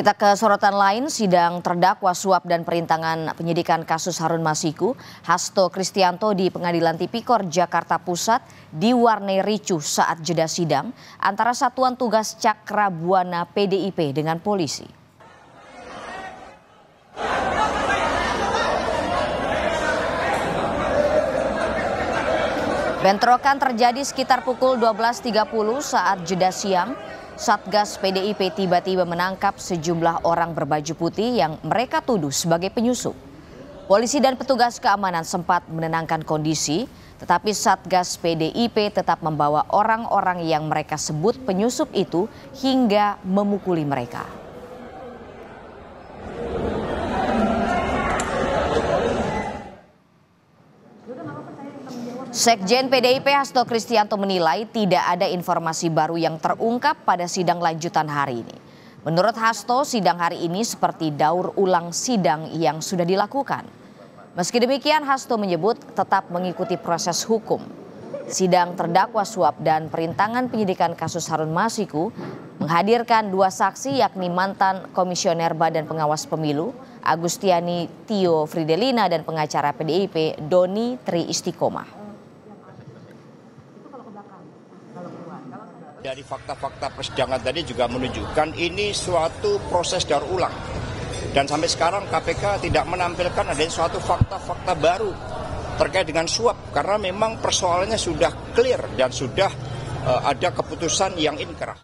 Kita ke sorotan lain, sidang terdakwa suap dan perintangan penyidikan kasus Harun Masiku, Hasto Kristianto di Pengadilan Tipikor Jakarta Pusat diwarnai ricuh saat jeda sidang antara Satuan Tugas Cakra Buana PDIP dengan polisi. Bentrokan terjadi sekitar pukul 12.30 saat jeda siang. Satgas PDIP tiba-tiba menangkap sejumlah orang berbaju putih yang mereka tuduh sebagai penyusup. Polisi dan petugas keamanan sempat menenangkan kondisi, tetapi Satgas PDIP tetap membawa orang-orang yang mereka sebut penyusup itu hingga memukuli mereka. Sekjen PDIP Hasto Kristianto menilai tidak ada informasi baru yang terungkap pada sidang lanjutan hari ini. Menurut Hasto, sidang hari ini seperti daur ulang sidang yang sudah dilakukan. Meski demikian, Hasto menyebut tetap mengikuti proses hukum. Sidang terdakwa suap dan perintangan penyidikan kasus Harun Masiku menghadirkan dua saksi yakni mantan Komisioner Badan Pengawas Pemilu Agustiani Tio Fridelina dan pengacara PDIP Doni Tri Istiqomah. Dari fakta-fakta persidangan tadi juga menunjukkan ini suatu proses daur ulang. Dan sampai sekarang KPK tidak menampilkan adanya suatu fakta-fakta baru terkait dengan suap. Karena memang persoalannya sudah clear dan sudah ada keputusan yang inkrah.